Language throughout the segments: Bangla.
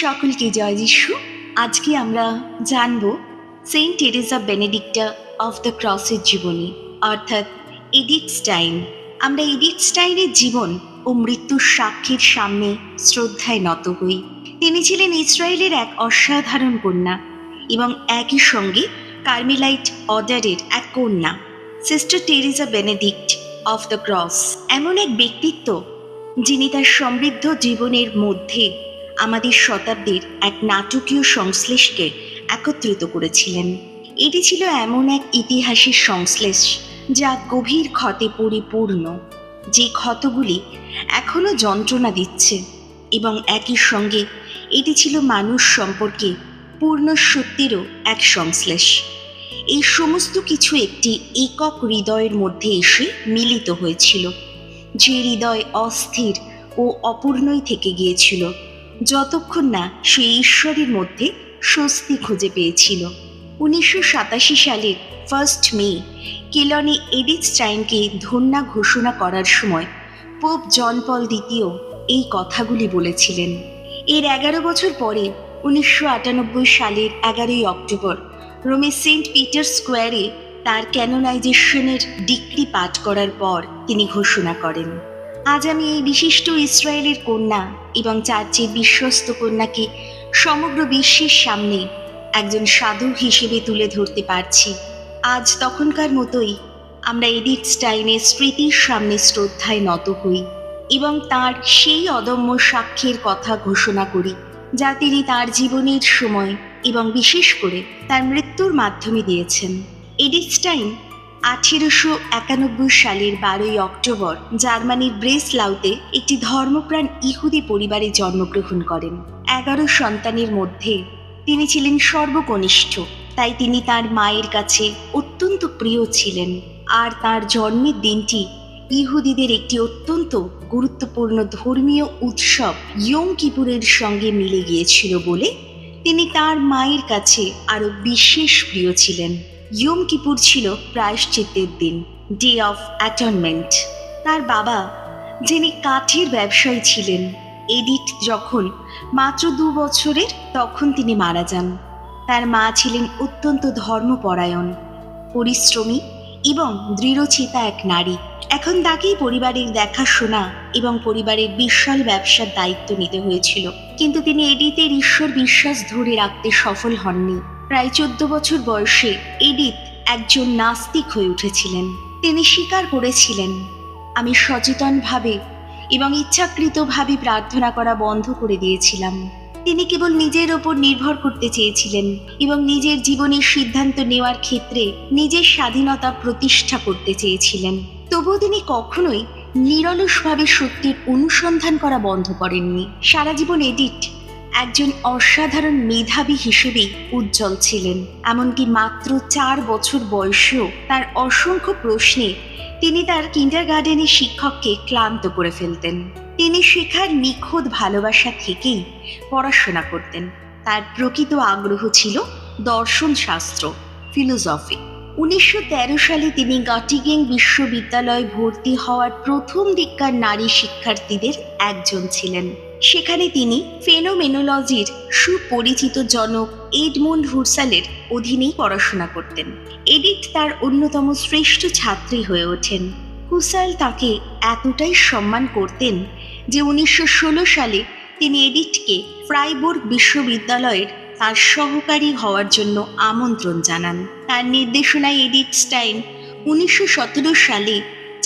সকলকে জয় যিশু। আজকে আমরা জানব সেন্ট টেরেসা বেনেডিক্টা অফ দ্য ক্রসের জীবনী, অর্থাৎ এডিথ স্টাইন। আমরা এডিথ স্টাইনের জীবন ও মৃত্যুর সাক্ষীর সামনে শ্রদ্ধায় নত হই। তিনি ছিলেন ইসরায়েলের এক অসাধারণ কন্যা এবং একই সঙ্গে কার্মেলাইট অর্ডারের এক কন্যা, sister Teresa Benedict of the cross. এমন এক ব্যক্তিত্ব যিনি তার সমৃদ্ধ জীবনের মধ্যে আমাদের শতাব্দীর এক নাটকীয় সংশ্লেষকে একত্রিত করেছিলেন। এটি ছিল এমন এক ইতিহাসের সংশ্লেষ যা গভীর ক্ষতে পরিপূর্ণ, যে ক্ষতগুলি এখনো যন্ত্রণা দিচ্ছে, এবং একই সঙ্গে এটি ছিল মানুষ সম্পর্কে পূর্ণ সত্যেরও এক সংশ্লেষ। এই সমস্ত কিছু একটি একক হৃদয়ের মধ্যে এসে মিলিত হয়েছিল, যে হৃদয় অস্থির ও অপূর্ণই থেকে গিয়েছিল যতক্ষণ না সে ঈশ্বরের মধ্যে স্বস্তি খুঁজে পেয়েছিল। 1987 সালের 1 মে কেলনে এডিথ স্টাইনকে ধন্যা ঘোষণা করার সময় পোপ জন পল দ্বিতীয় এই কথাগুলি বলেছিলেন। এর 11 বছর পরে 1998 সালের 11 অক্টোবর রোমে সেন্ট পিটার স্কোয়ারে তার ক্যানোনাইজেশনের ডিক্রি পাঠ করার পর তিনি ঘোষণা করেন, আজ আমি এই বিশিষ্ট ইসরায়েলের কন্যা এবং চার্চের বিশ্বস্ত কন্যাকে সমগ্র বিশ্বের সামনে একজন সাধু হিসেবে তুলে ধরতে পারছি। আজ তখনকার মতোই আমরা এডিথ স্টাইনের স্মৃতির সামনে শ্রদ্ধায় নত হই এবং তার সেই অদম্য সাক্ষ্যের কথা ঘোষণা করি যা তিনি তার জীবনের সময় এবং বিশেষ করে তার মৃত্যুর মাধ্যমে দিয়েছেন। এডিথ স্টাইন 1891 সালের 12 অক্টোবর জার্মানির ব্রেসলাউতে একটি ধর্মপ্রাণ ইহুদি পরিবারে জন্মগ্রহণ করেন। 11 সন্তানের মধ্যে তিনি ছিলেন সর্বকনিষ্ঠ, তাই তিনি তার মায়ের কাছে অত্যন্ত প্রিয় ছিলেন। আর তার জন্মের দিনটি ইহুদিদের একটি অত্যন্ত গুরুত্বপূর্ণ ধর্মীয় উৎসব ইয়ম কিপুরের সঙ্গে মিলে গিয়েছিল বলে তিনি তার মায়ের কাছে আরও বিশেষ প্রিয় ছিলেন। ইয়ম কিপুর ছিল প্রায়শ্চিত্তের দিন, ডে অফ অ্যাটনমেন্ট। তার বাবা, যিনি কাঠের ব্যবসায়ী ছিলেন, এডিথ যখন মাত্র 2 বছরের তখন তিনি মারা যান। তার মা ছিলেন অত্যন্ত ধর্মপরায়ণ, পরিশ্রমী এবং দৃঢ়চেতা এক নারী। এখন তাকেই পরিবারের দেখাশোনা এবং পরিবারের বিশাল ব্যবসার দায়িত্ব নিতে হয়েছিল, কিন্তু তিনি এডিথের ঈশ্বর বিশ্বাস ধরে রাখতে সফল হননি। প্রায় 14 বছর বয়সে এডিথ একজন নাস্তিক হয়ে উঠেছিলেন। তিনি স্বীকার করেছিলেন, আমি সচেতনভাবে এবং ইচ্ছাকৃতভাবে প্রার্থনা করা বন্ধ করে দিয়েছিলাম। তিনি কেবল নিজের ওপর নির্ভর করতে চেয়েছিলেন এবং নিজের জীবনের সিদ্ধান্ত নেওয়ার ক্ষেত্রে নিজের স্বাধীনতা প্রতিষ্ঠা করতে চেয়েছিলেন। তবুও তিনি কখনোই নিরলসভাবে সত্যের অনুসন্ধান করা বন্ধ করেননি। সারা জীবন এডিথ একজন অসাধারণ মেধাবী হিসেবেই উজ্জ্বল ছিলেন। এমনকি মাত্র 4 বছর বয়সেও তার অসংখ্য প্রশ্নে তিনি তার কিন্ডারগার্টেনের শিক্ষককে ক্লান্ত করে ফেলতেন। তিনি শেখার নিখুঁত ভালোবাসা থেকেই পড়াশোনা করতেন। তার প্রকৃত আগ্রহ ছিল দর্শনশাস্ত্র, ফিলোসফি। 1913 সালে তিনি গটিগেন বিশ্ববিদ্যালয়ে ভর্তি হওয়ার প্রথম দিককার নারী শিক্ষার্থীদের একজন ছিলেন। সেখানে তিনি ফেনোমেনোলজির সুপরিচিত জনক এডমুন্ড হুসালের অধীনেই পড়াশোনা করতেন। এডিথ তার অন্যতম শ্রেষ্ঠ ছাত্রী হয়ে ওঠেন। হুসাল তাকে এতটাই সম্মান করতেন যে 1916 সালে তিনি এডিথকে ফ্রাইবুর্গ বিশ্ববিদ্যালয়ের তার সহকারী হওয়ার জন্য আমন্ত্রণ জানান। তার নির্দেশনায় এডিথ স্টাইন 1917 সালে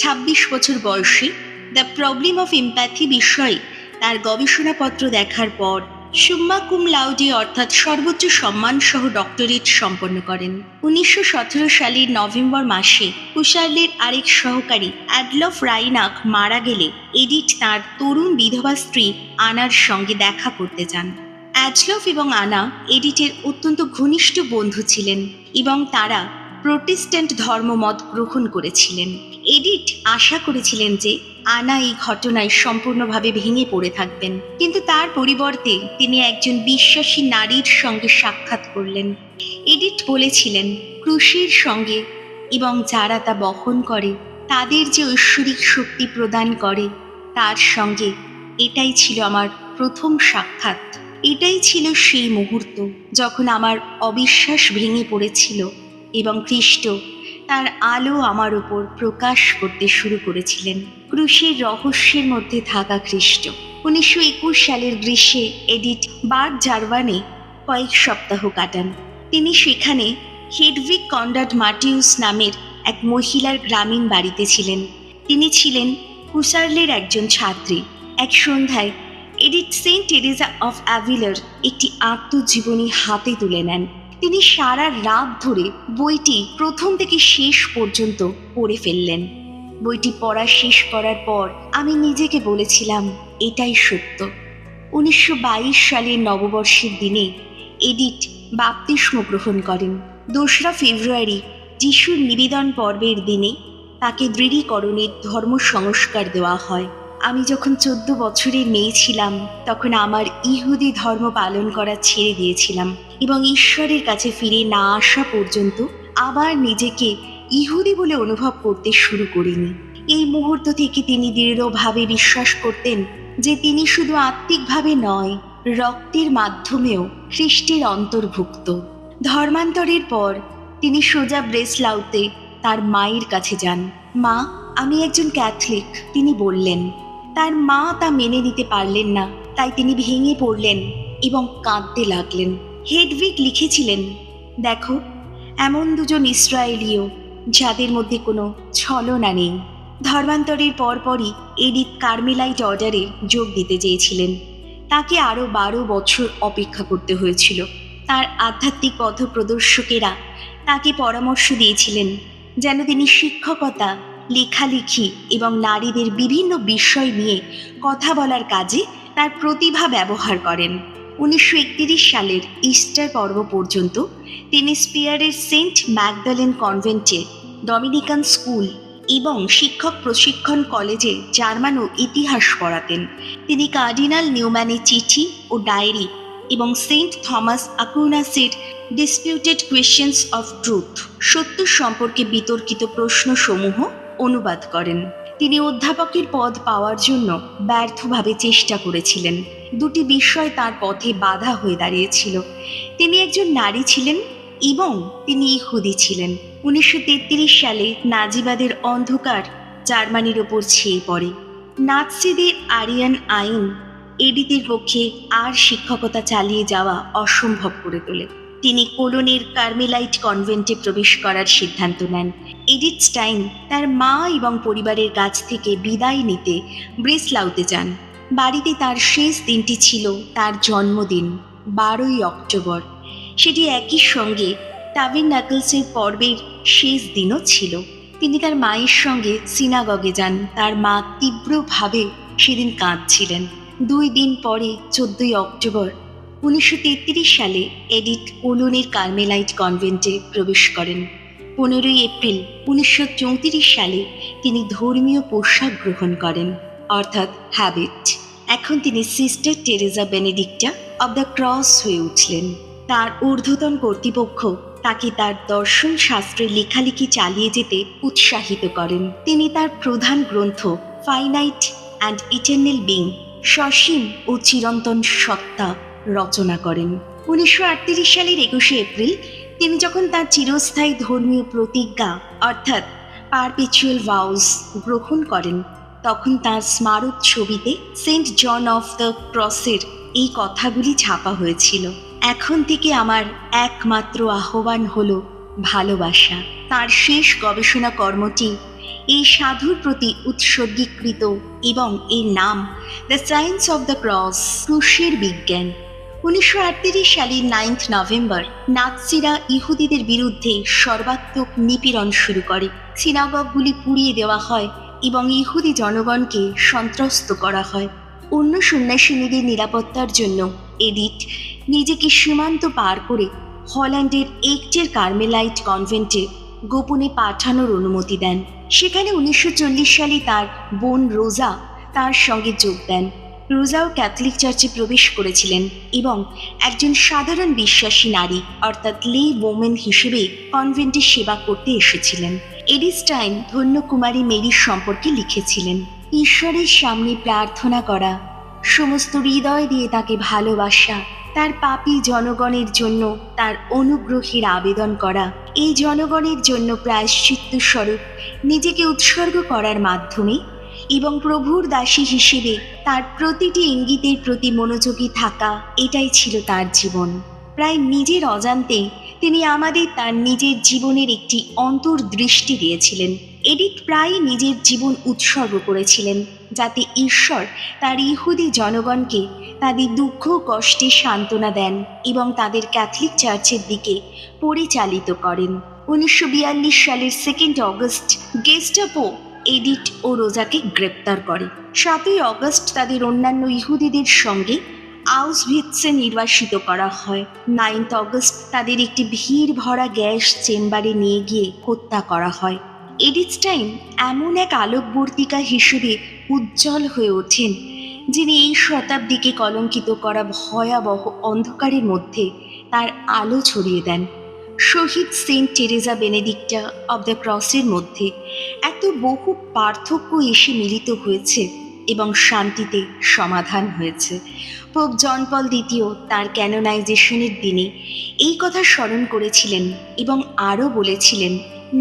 26 বছর বয়সে দ্য প্রবলেম অফ এমপ্যাথি বিষয়ে তার গবেষণাপত্র দেখার পর সুম্মা কুম লাউডে অর্থাৎ সর্বোচ্চ সম্মান সহ ডক্টরেট সম্পন্ন করেন। 1917 সালের নভেম্বর মাসে হুসার্লের আরেক সহকারী অ্যাডলফ রাইনাক মারা গেলে এডিথ তার তরুণ বিধবা স্ত্রী আনার সঙ্গে দেখা করতে যান। অ্যাডলফ এবং আনা এডিথের অত্যন্ত ঘনিষ্ঠ বন্ধু ছিলেন এবং তারা প্রোটেস্ট্যান্ট ধর্মমত গ্রহণ করেছিলেন। এডিথ আশা করেছিলেন যে আনা এই ঘটনায় সম্পূর্ণভাবে ভেঙে পড়ে থাকবেন, কিন্তু তার পরিবর্তে তিনি একজন বিশ্বাসী নারীর সঙ্গে সাক্ষাৎ করলেন। এডিথ বলেছিলেন, ক্রুশের সঙ্গে এবং যারা তা বহন করে তাদের যে ঐশ্বরিক শক্তি প্রদান করে তার সঙ্গে এটাই ছিল আমার প্রথম সাক্ষাৎ। এটাই ছিল সেই মুহূর্ত যখন আমার অবিশ্বাস ভেঙে পড়েছিল এবং খ্রিস্ট তার আলো আমার উপর প্রকাশ করতে শুরু করেছিলেন। ক্রুশের রহস্যের মধ্যে থাকা খ্রিস্ট। 1921 সালের গ্রীষ্মে এডিথ বার্গ জার্মানে কয়েক সপ্তাহ কাটান। তিনি সেখানে হেডভিগ কনরাড মার্টিউস নামের এক মহিলার গ্রামীণ বাড়িতে ছিলেন। তিনি ছিলেন হুসার্লের একজন ছাত্রী। এক সন্ধ্যায় এডিথ সেন্ট টেরেজা অফ অ্যাভিলার একটি আত্মজীবনী হাতে তুলে নেন। তিনি সারা রাত ধরে বইটি প্রথম থেকে শেষ পর্যন্ত পড়ে ফেললেন। বইটি পড়া শেষ করার পর আমি নিজেকে বলেছিলাম, এটাই সত্য। 1922 সালের নববর্ষের দিনে এডিথ বাপ্তিস্ম গ্রহণ করেন। 2রা ফেব্রুয়ারি যিশুর নিবেদন পর্বের দিনে তাকে দৃঢ়ীকরণের ধর্ম সংস্কার দেওয়া হয়। আমি যখন 14 বছরের মেয়ে ছিলাম তখন আমার ইহুদি ধর্ম পালন করা ছেড়ে দিয়েছিলাম এবং ঈশ্বরের কাছে ফিরে না আসা পর্যন্ত আবার নিজেকে ইহুদি বলে অনুভব করতে শুরু করিনি। এই মুহূর্ত থেকে তিনি দৃঢ়ভাবে বিশ্বাস করতেন যে তিনি শুধু আত্মিকভাবে নয়, রক্তের মাধ্যমেও খ্রিস্টের অন্তর্ভুক্ত। ধর্মান্তরের পর তিনি সোজা ব্রেসলাউতে তার মায়ের কাছে যান। মা, আমি একজন ক্যাথলিক, তিনি বললেন। তার মা তা মেনে নিতে পারলেন না, তাই তিনি ভেঙে পড়লেন এবং কাঁদতে লাগলেন। হেডভিগ লিখেছিলেন, দেখো, এমন দুজন ইসরায়েলীয় যাদের মধ্যে কোনো ছলনা নেই। ধর্মান্তরের পরপরই এডিথ কার্মেলাইট অর্ডারে যোগ দিতে চেয়েছিলেন। তাকে আরও 12 বছর অপেক্ষা করতে হয়েছিল। তার আধ্যাত্মিক পথপ্রদর্শকেরা তাকে পরামর্শ দিয়েছিলেন যেন তিনি শিক্ষকতা, লেখালেখি এবং নারীদের বিভিন্ন বিষয় নিয়ে কথা বলার কাজে তার প্রতিভা ব্যবহার করেন। 1931 সালের ইস্টার পর্ব পর্যন্ত তিনি স্পিয়ারের সেন্ট ম্যাগদালেন কনভেন্টে, ডমিনিকান স্কুল এবং শিক্ষক প্রশিক্ষণ কলেজে জার্মান ও ইতিহাস পড়াতেন। তিনি কার্ডিনাল নিউম্যানের চিঠি ও ডায়েরি এবং সেন্ট থমাস আকুইনাসের ডিসপিউটেড কোয়েশ্চেন্স অফ ট্রুথ, সত্য সম্পর্কে বিতর্কিত প্রশ্নসমূহ অনুবাদ করেন। তিনি অধ্যাপকের পদ পাওয়ার জন্য ব্যর্থভাবে চেষ্টা করেছিলেন। 2টি বিষয় তার পথে বাধা হয়ে দাঁড়িয়েছিল। তিনি একজন নারী ছিলেন এবং তিনি ইহুদি ছিলেন। 1933 সালে নাজিবাদের অন্ধকার জার্মানির ওপর ছেয়ে পড়ে। নাৎসিদের আরিয়ান আইন এডিথের পক্ষে আর শিক্ষকতা চালিয়ে যাওয়া অসম্ভব করে তোলে। তিনি কোলোনের কার্মেলাইট কনভেন্টে প্রবেশ করার সিদ্ধান্ত নেন। এডিথ স্টাইন তার মা এবং পরিবারের কাছ থেকে বিদায় নিতে ব্রেসলাউতে যান। বাড়িতে তার শেষ দিনটি ছিল তার জন্মদিন, 12ই অক্টোবর। সেটি একই সঙ্গে টাবেরনাকলসের পর্বের শেষ দিনও ছিল। তিনি তার মায়ের সঙ্গে সিনাগগে যান। তার মা তীব্রভাবে সেদিন কাঁদছিলেন। 2 দিন পরে 14ই অক্টোবর 1933 সালে এডিথ কোলোনের কার্মেলাইট কনভেন্টে প্রবেশ করেন। 15ই এপ্রিল 1934 সালে তিনি ধর্মীয় পোশাক গ্রহণ করেন, অর্থাৎ হ্যাবিট। এখন তিনি sister Teresa Benedicta of the cross হয়ে উঠলেন। তার ঊর্ধ্বতন কর্তৃপক্ষ তাকে তার দর্শন শাস্ত্রের লেখালেখি চালিয়ে যেতে উৎসাহিত করেন। তিনি তার প্রধান গ্রন্থ ফাইনাইট অ্যান্ড ইটারনাল বিং, সসীম ও চিরন্তন সত্তা রচনা করেন। 1938 সালের 21শে এপ্রিল তিনি যখন তার চিরস্থায়ী ধর্মীয় প্রতিজ্ঞা অর্থাৎ পারপেচুয়াল ভাউস গ্রহণ করেন, তখন তার স্মারক ছবিতে সেন্ট জন অফ দ্য ক্রসের এই কথাগুলি ছাপা হয়েছিল। এখন থেকে আমার একমাত্র আহ্বান হলো ভালোবাসা। তার শেষ গবেষণা কর্মটি এই সাধুর প্রতি উৎসর্গীকৃত এবং এর নাম the science of the cross, ক্রুশের বিজ্ঞান। 1938 সালের 9 নভেম্বর নাৎসিরা ইহুদিদের বিরুদ্ধে সর্বাত্মক নিপীড়ন শুরু করে। সিনাগগগুলি পুড়িয়ে দেওয়া হয় এবং ইহুদি জনগণকে সন্ত্রস্ত করা হয়। অন্য সন্ন্যাসিনীদের নিরাপত্তার জন্য এডিথ নিজেকে সীমান্ত পার করে হল্যান্ডের একটের কার্মেলাইট কনভেন্টে গোপনে পাঠানোর অনুমতি দেন। সেখানে 1940 সালে তার বোন রোজা তার সঙ্গে যোগ দেন। রোজাও ক্যাথলিক চার্চে প্রবেশ করেছিলেন এবং একজন সাধারণ বিশ্বাসী নারী অর্থাৎ লে ওমেন হিসেবে কনভেন্টে সেবা করতে এসেছিলেন। এডিথ স্টাইন ধন্য কুমারী মেরির সম্পর্কে লিখেছিলেন, ঈশ্বরের সামনে প্রার্থনা করা সমস্ত হৃদয় দিয়ে তাকে ভালোবাসা, তার পাপী জনগণের জন্য তার অনুগ্রহের আবেদন করা, এই জনগণের জন্য প্রায়শ্চিত্ত স্বরূপ নিজেকে উৎসর্গ করার মাধ্যমে এবং প্রভুর দাসী হিসেবে তার প্রতিটি ইঙ্গিতের প্রতি মনোযোগী থাকা, এটাই ছিল তার জীবন। প্রায় নিজের অজান্তে তিনি আমাদের তার নিজের জীবনের একটি অন্তর্দৃষ্টি দিয়েছিলেন। এডিথ প্রায় নিজের জীবন উৎসর্গ করেছিলেন যাতে ঈশ্বর তার ইহুদি জনগণকে তাদের দুঃখ কষ্টে সান্ত্বনা দেন এবং তাদের ক্যাথলিক চার্চের দিকে পরিচালিত করেন। 1942 সালের 2 অগস্ট গেস্টাপো এডিথ ও রোজাকে গ্রেপ্তার করে। 7 অগস্ট তাদের অন্যান্য ইহুদিদের সঙ্গে আউসভিটসে নির্বাসিত করা হয়। 9 অগস্ট তাদের একটি ভিড় ভরা গ্যাস চেম্বারে নিয়ে গিয়ে হত্যা করা হয়। এডিথ স্টাইন এমন এক আলোকবর্তিকা হিসেবে উজ্জ্বল হয়ে ওঠেন যিনি এই শতাব্দীকে কলঙ্কিত করা ভয়াবহ অন্ধকারের মধ্যে তার আলো ছড়িয়ে দেন। শহীদ Saint Teresa Benedicta of the ক্রসের মধ্যে এত বহু পার্থক্য এসে মিলিত হয়েছে এবং শান্তিতে সমাধান হয়েছে। পোপ জন পল দ্বিতীয় তার ক্যানোনাইজেশনের দিনে এই কথা স্মরণ করেছিলেন এবং আরও বলেছিলেন,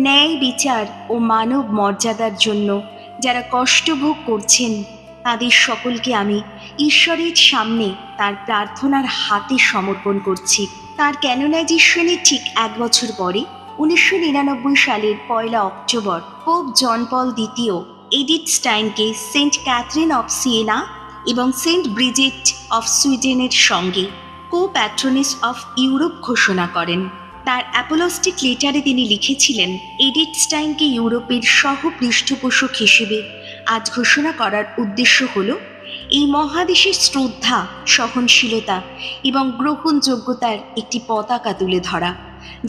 ন্যায় বিচার ও মানব মর্যাদার জন্য যারা কষ্টভোগ করছেন তাদের সকলকে আমি ঈশ্বরের সামনে তার প্রার্থনার হাতে সমর্পণ করছি। তার ক্যানোনাইজেশনের ঠিক 1 বছর পরে 1999 সালের 1 অক্টোবর পোপ জন পল দ্বিতীয় এডিথ স্টাইনকে সেন্ট ক্যাথরিন অফ সিয়েনা এবং সেন্ট ব্রিজেট অফ সুইডেনের সঙ্গে কো প্যাট্রনেস অফ ইউরোপ ঘোষণা করেন। তার অ্যাপোলস্টিক লেটারে তিনি লিখেছিলেন, এডিথ স্টাইনকে ইউরোপের সহ পৃষ্ঠপোষক হিসেবে আজ ঘোষণা করার উদ্দেশ্য হল এই মহাদেশের শ্রদ্ধা, সহনশীলতা এবং গ্রহণযোগ্যতার একটি পতাকা তুলে ধরা,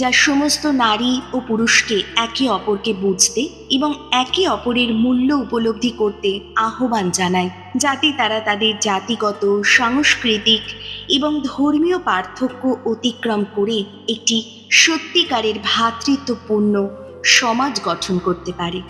যা সমস্ত নারী ও পুরুষকে একে অপরকে বুঝতে এবং একে অপরের মূল্য উপলব্ধি করতে আহ্বান জানায়, যাতে তারা তাদের জাতিগত, সাংস্কৃতিক এবং ধর্মীয় পার্থক্য অতিক্রম করে একটি সত্যিকারের ভ্রাতৃত্বপূর্ণ সমাজ গঠন করতে পারে।